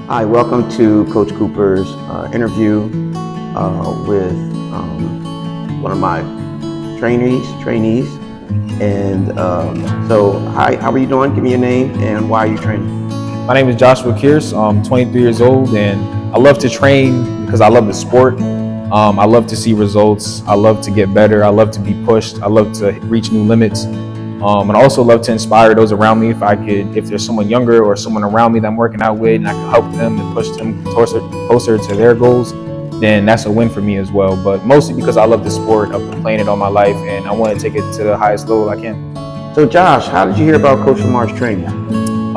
Hi, welcome to Coach Cooper's interview with one of my trainees. And hi, how are you doing? Give me your name and why are you training? My name is Joshua Kearse. I'm 23 years old, and I love to train because I love the sport. I love to see results. I love to get better. I love to be pushed. I love to reach new limits. And I also love to inspire those around me. If there's someone younger or someone around me that I'm working out with and I can help them and push them closer to their goals, then that's a win for me as well. But mostly because I love the sport. I've been playing it all my life and I want to take it to the highest level I can. So Josh, how did you hear about Coach Lamar's training?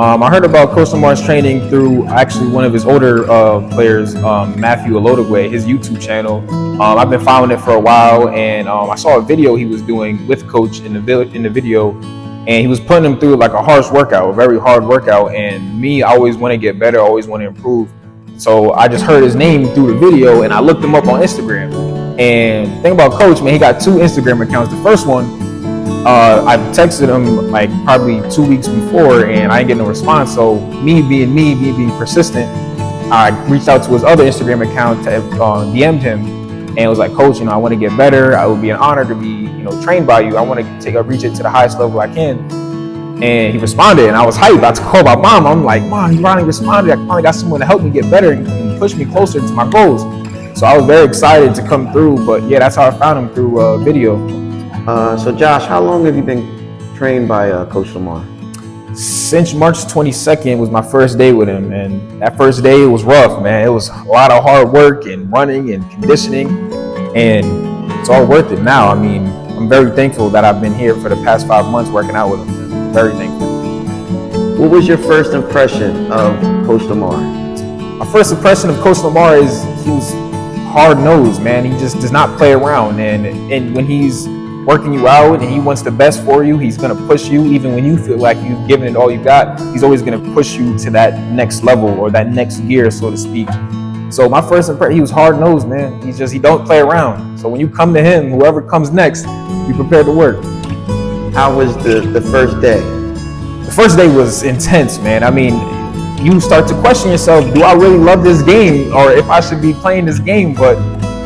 I heard about Coach Lamar's training through actually one of his older players, Matthew Olodogwe, his YouTube channel. I've been following it for a while, and I saw a video he was doing with Coach in the video, and he was putting him through like a harsh workout, a very hard workout. And me, I always want to get better, I always want to improve. So I just heard his name through the video, and I looked him up on Instagram. And the thing about Coach, man, he got 2 Instagram accounts. The first one, I texted him like probably 2 weeks before and I didn't get no response. So me being persistent, I reached out to his other Instagram account to DM'd him and was like, Coach, I want to get better. It would be an honor to be, trained by you. I want to reach it to the highest level I can. And he responded and I was hyped. I called my mom. I'm like, Mom, he finally responded. I finally got someone to help me get better and push me closer to my goals. So I was very excited to come through. But yeah, that's how I found him, through video. So Josh, how long have you been trained by Coach Lamar? Since March 22nd was my first day with him, and that first day it was rough, man. It was a lot of hard work and running and conditioning, and it's all worth it now. I mean, I'm very thankful that I've been here for the past 5 months working out with him. I'm very thankful. What was your first impression of Coach Lamar? My first impression of Coach Lamar is he was hard-nosed, man. He just does not play around, and when he's working you out and he wants the best for you, he's going to push you even when you feel like you've given it all you got. He's always going to push you to that next level or that next gear, so to speak. So my first impression, he was hard-nosed, man. He don't play around. So when you come to him, whoever comes next, be prepared to work. How was the first day? The first day was intense, man. I mean, you start to question yourself, do I really love this game or if I should be playing this game? But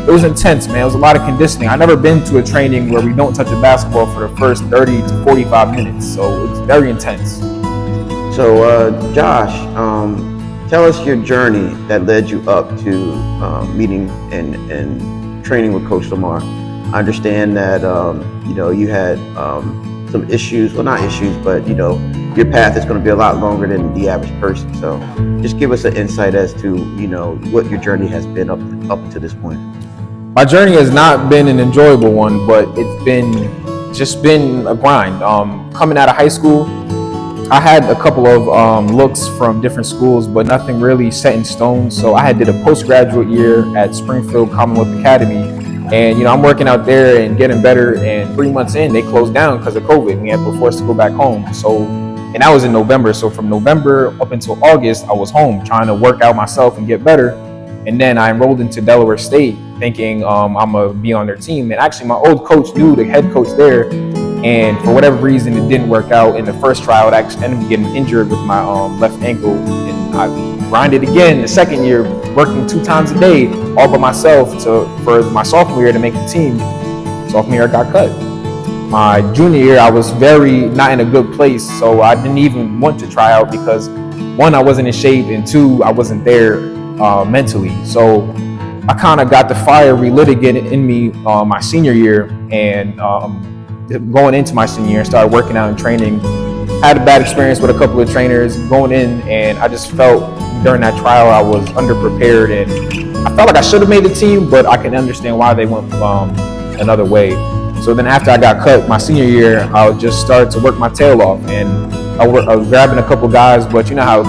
it was intense, man. It was a lot of conditioning. I've never been to a training where we don't touch a basketball for the first 30 to 45 minutes. So it's very intense. So Josh, tell us your journey that led you up to meeting and training with Coach Lamar. I understand that you had some issues. Well, not issues, but your path is going to be a lot longer than the average person. So just give us an insight as to what your journey has been up to this point. My journey has not been an enjoyable one, but it's been a grind. Coming out of high school, I had a couple of looks from different schools, but nothing really set in stone. So I did a postgraduate year at Springfield Commonwealth Academy, and I'm working out there and getting better. And 3 months in, they closed down because of COVID. We were forced to go back home. And that was in November. So from November up until August, I was home trying to work out myself and get better. And then I enrolled into Delaware State thinking I'm going to be on their team. And actually my old coach knew the head coach there. And for whatever reason, it didn't work out. In the first trial, I actually ended up getting injured with my left ankle. And I grinded again the second year, working 2 times a day, all by myself for my sophomore year to make the team. Sophomore year, I got cut. My junior year, I was very not in a good place. So I didn't even want to try out because 1, I wasn't in shape, and 2, I wasn't there mentally. So I kind of got the fire relit again in me my senior year, and going into my senior year, started working out and training. Had a bad experience with a couple of trainers going in, and I just felt during that trial I was underprepared, and I felt like I should have made the team, but I can understand why they went another way. So then after I got cut my senior year, I just started to work my tail off, and I was grabbing a couple guys, but you know how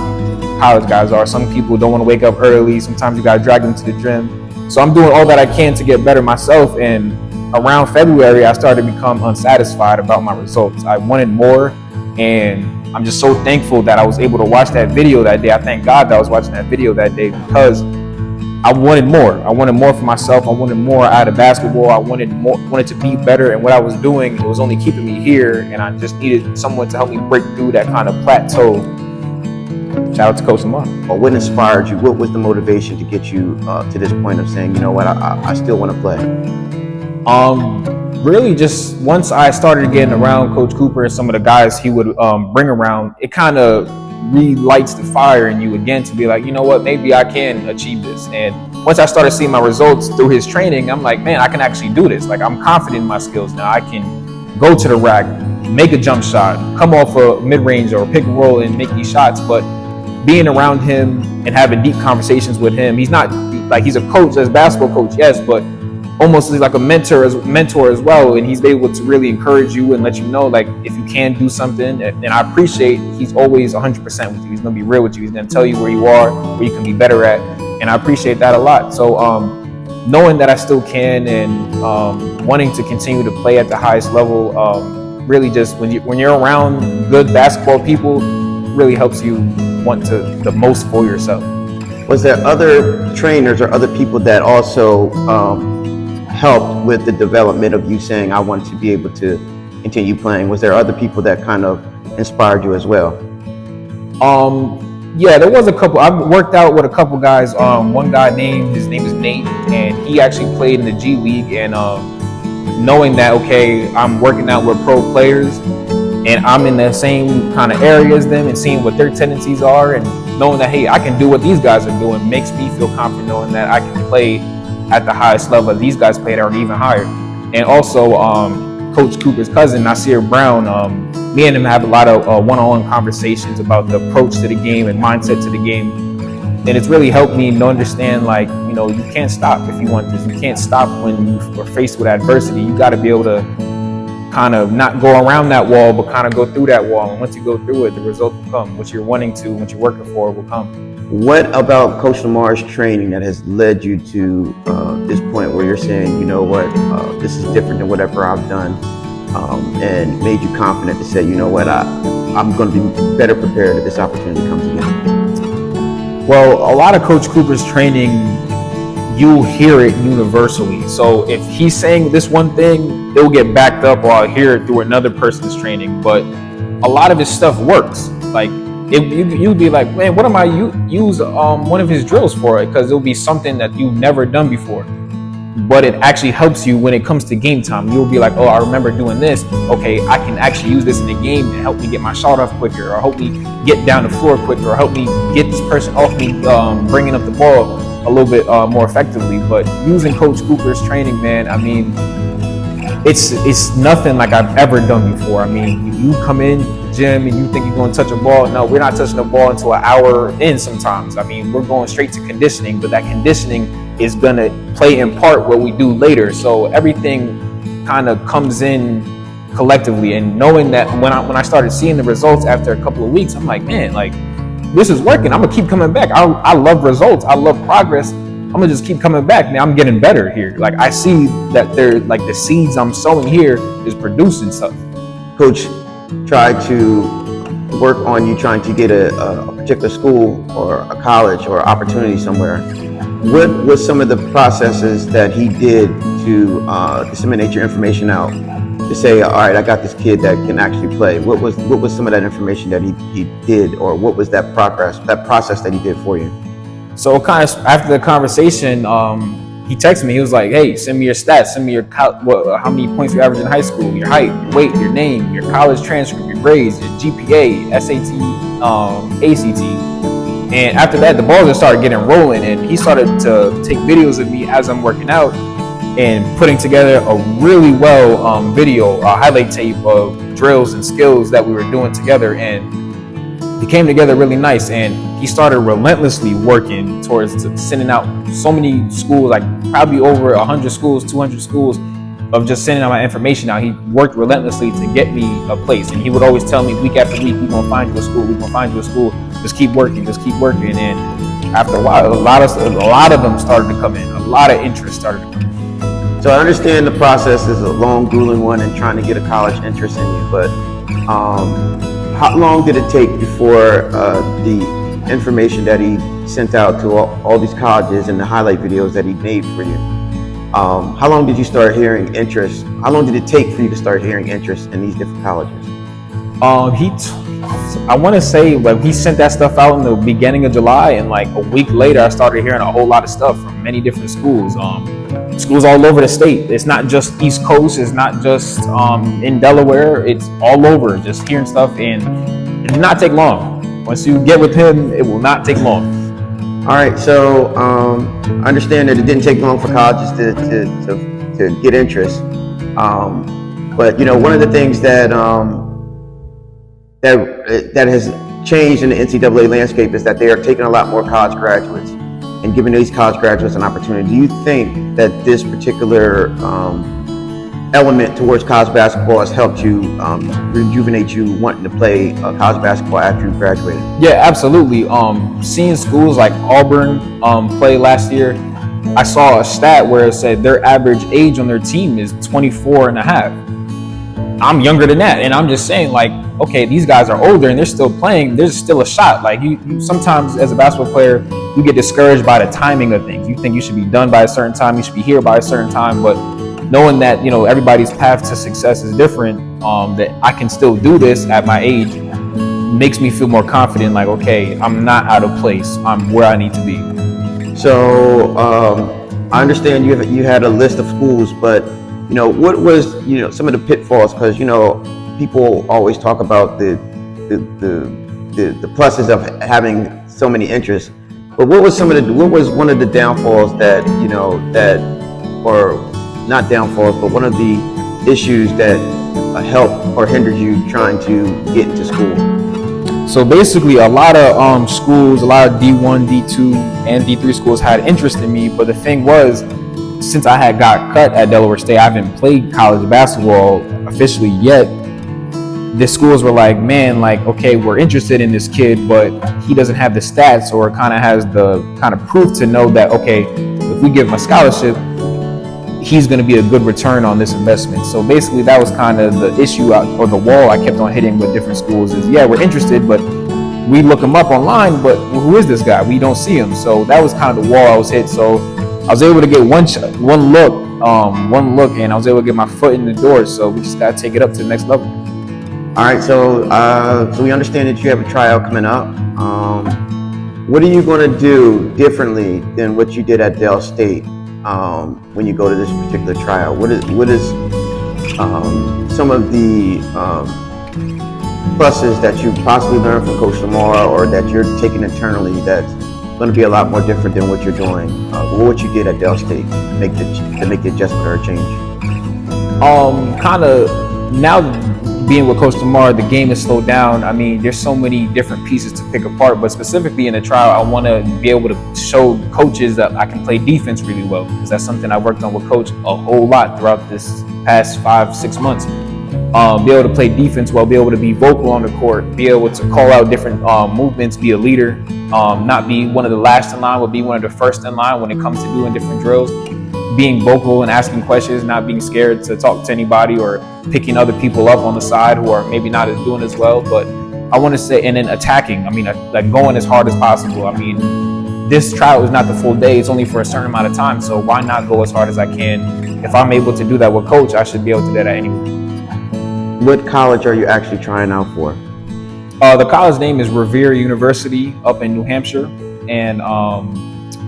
college guys are. Some people don't want to wake up early. Sometimes you got to drag them to the gym. So I'm doing all that I can to get better myself. And around February, I started to become unsatisfied about my results. I wanted more. And I'm just so thankful that I was able to watch that video that day. I thank God that I was watching that video that day because I wanted more. I wanted more for myself. I wanted more out of basketball. I wanted to be better. And what I was doing, it was only keeping me here. And I just needed someone to help me break through that kind of plateau. Shout out to Coach Lamar. Or what inspired you? What was the motivation to get you to this point of saying, you know what, I still want to play? Really just once I started getting around Coach Cooper and some of the guys he would bring around, it kind of relights the fire in you again to be like, you know what, maybe I can achieve this. And once I started seeing my results through his training, I'm like, man, I can actually do this. Like, I'm confident in my skills now. I can go to the rack, make a jump shot, come off a mid-range or pick and roll and make these shots. But being around him and having deep conversations with him, he's not like, he's a coach, as a basketball coach, yes, but almost like a mentor as well. And he's able to really encourage you and let you know, like, if you can do something. And I appreciate he's always 100% with you. He's going to be real with you. He's going to tell you where you are, where you can be better at. And I appreciate that a lot. So knowing that I still can and wanting to continue to play at the highest level, really just when you're around good basketball people, really helps you want to the most for yourself. Was there other trainers or other people that also helped with the development of you saying, I want to be able to continue playing? Was there other people that kind of inspired you as well? Yeah, there was a couple. I've worked out with a couple guys. One guy his name is Nate, and he actually played in the G League. And knowing that, okay, I'm working out with pro players and I'm in the same kind of area as them and seeing what their tendencies are, and knowing that, hey, I can do what these guys are doing, makes me feel confident knowing that I can play at the highest level these guys played or even higher. And also Coach Cooper's cousin, Nasir Brown, me and him have a lot of one-on-one conversations about the approach to the game and mindset to the game. And it's really helped me to understand, like, you know, you can't stop if you want this. You can't stop when you are faced with adversity. You got to be able to kind of not go around that wall, but kind of go through that wall. And once you go through it, the result will come. What you're wanting to, what you're working for will come. What about Coach Lamar's training that has led you to this point where you're saying, you know what, this is different than whatever I've done, and made you confident to say, you know what, I'm going to be better prepared if this opportunity comes again? Well, a lot of Coach Cooper's training, you'll hear it universally. So if he's saying this one thing, it'll get backed up, or I'll hear it through another person's training. But a lot of his stuff works. Like, you'd be like, man, what am I use one of his drills for? Because it'll be something that you've never done before. But it actually helps you when it comes to game time. You'll be like, oh, I remember doing this. Okay, I can actually use this in the game to help me get my shot off quicker, or help me get down the floor quicker, or help me get this person off me, bringing up the ball a little bit more effectively. But using Coach Cooper's training, man, I mean, it's nothing like I've ever done before. I mean, you come in the gym and you think you're going to touch a ball. No, we're not touching the ball until an hour in sometimes. I mean, we're going straight to conditioning, but that conditioning is going to play in part what we do later. So everything kind of comes in collectively. And knowing that when I started seeing the results after a couple of weeks, I'm like, man, like, this is working. I'm going to keep coming back. I love results. I love progress. I'm gonna just keep coming back. Now I'm getting better here. Like, I see that they're like the seeds I'm sowing here is producing stuff. Coach tried to work on you trying to get a particular school or a college or opportunity somewhere. What was some of the processes that he did to disseminate your information out to say, all right, I got this kid that can actually play? What was some of that information that he did, or what was that process that he did for you? So kind of after the conversation, he texted me. He was like, hey, send me your stats, send me your how many points you averaged in high school, your height, your weight, your name, your college transcript, your grades, your GPA, SAT, ACT. And after that, the ball just started getting rolling, and he started to take videos of me as I'm working out and putting together a really well video, a highlight tape of drills and skills that we were doing together. And it came together really nice, and he started relentlessly working towards sending out so many schools, like probably over 100 schools, 200 schools, of just sending out my information out. He worked relentlessly to get me a place, and he would always tell me week after week, we're gonna find you a school, we're gonna find you a school, just keep working. And after a while, a lot of them started to come in, a lot of interest started to come in. So I understand the process is a long, grueling one and trying to get a college interest in you, but how long did it take before the information that he sent out to all these colleges and the highlight videos that he made for you? How long did you start hearing interest? How long did it take for you to start hearing interest in these different colleges? I want to say like he sent that stuff out in the beginning of July, and like a week later, I started hearing a whole lot of stuff from many different schools. Schools all over the state. It's not just East Coast. It's not just in Delaware. It's all over. Just hearing stuff, and it did not take long. Once you get with him, it will not take long. All right, so I understand that it didn't take long for colleges to get interest, but you know, one of the things that that has changed in the NCAA landscape is that they are taking a lot more college graduates and giving these college graduates an opportunity. Do you think that this particular element towards college basketball has helped you rejuvenate you wanting to play college basketball after you graduated? Yeah, absolutely. Seeing schools like Auburn play last year, I saw a stat where it said their average age on their team is 24 and a half. I'm younger than that, and I'm just saying, like, okay, these guys are older and they're still playing. There's still a shot. Like you sometimes as a basketball player, you get discouraged by the timing of things. You think you should be done by a certain time, you should be here by a certain time, but knowing that, you know, everybody's path to success is different, that I can still do this at my age makes me feel more confident. Like, okay, I'm not out of place. I'm where I need to be. So I understand you had a list of schools, but you know, what was, you know, some of the pitfalls? Because, you know, people always talk about the pluses of having so many interests, but what was one of the downfalls that, you know, that, or not downfalls, but one of the issues that helped or hindered you trying to get into school? So basically, a lot of schools, a lot of D1, D2, and D3 schools had interest in me, but the thing was, since I had got cut at Delaware State, I haven't played college basketball officially yet. The schools were like, man, like, okay, we're interested in this kid, but he doesn't have the stats or kind of has the kind of proof to know that, okay, if we give him a scholarship, he's going to be a good return on this investment. So basically, that was kind of the issue or the wall I kept on hitting with different schools is, yeah, we're interested, but we look him up online, but who is this guy? We don't see him. So that was kind of the wall I was hit. So I was able to get one look, and I was able to get my foot in the door. So we just got to take it up to the next level. All right, so we understand that you have a tryout coming up. What are you going to do differently than what you did at Del State when you go to this particular tryout? What is some of the pluses that you possibly learned from Coach Lamar, or that you're taking internally that's going to be a lot more different than what you're doing, what you did at Del State to make the adjustment or a change? Kind of now being with Coach Lamar, the game is slowed down. I mean, there's so many different pieces to pick apart, but specifically in the trial, I want to be able to show coaches that I can play defense really well, because that's something I worked on with Coach a whole lot throughout this past 5-6 months. Be able to play defense well, be able to be vocal on the court, be able to call out different movements, be a leader, not be one of the last in line, but be one of the first in line when it comes to doing different drills, being vocal and asking questions, not being scared to talk to anybody or picking other people up on the side who are maybe not as doing as well. But I want to say, and then attacking, I mean, like going as hard as possible. I mean, this trial is not the full day, it's only for a certain amount of time, so why not go as hard as I can? If I'm able to do that with Coach, I should be able to do that anyway. What college are you actually trying out for? The college name is Revere University up in New Hampshire, and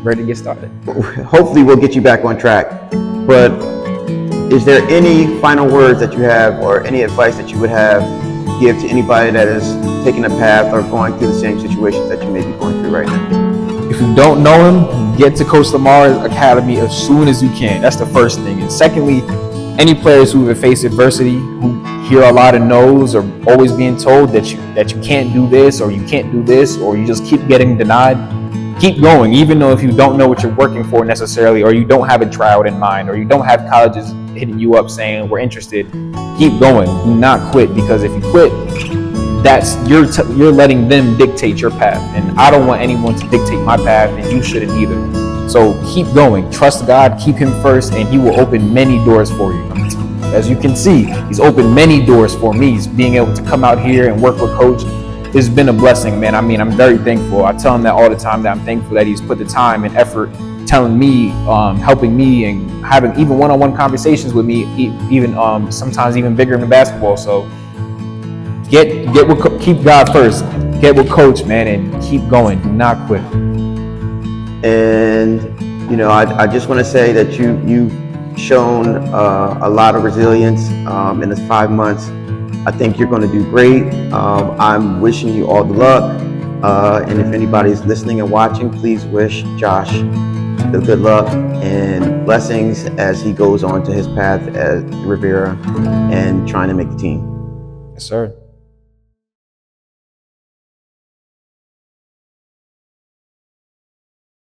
ready to get started. Hopefully we'll get you back on track, but is there any final words that you have or any advice that you would have to give to anybody that is taking a path or going through the same situations that you may be going through right now? If you don't know him, get to Coach Lamar's Academy as soon as you can. That's the first thing. And secondly, any players who have faced adversity, who hear a lot of no's or always being told that you can't do this or you can't do this, or you just keep getting denied, keep going. Even though if you don't know what you're working for necessarily, or you don't have a tryout in mind, or you don't have colleges hitting you up saying we're interested, keep going. Do not quit, because if you quit, that's you're letting them dictate your path, and I don't want anyone to dictate my path, and you shouldn't either. So keep going, trust God, keep him first, and he will open many doors for you. As you can see, he's opened many doors for me. He's being able to come out here and work with Coach. It's been a blessing, man. I mean, I'm very thankful. I tell him that all the time, that I'm thankful that he's put the time and effort telling me, helping me, and having even one-on-one conversations with me, even sometimes even bigger than basketball. So keep God first. Get with coach, man, and keep going. Do not quit. And I just want to say that you've shown a lot of resilience in this 5 months. I think you're going to do great. I'm wishing you all the luck. And if anybody's listening and watching, please wish Josh the good luck and blessings as he goes on to his path at Rivera and trying to make the team. Yes, sir.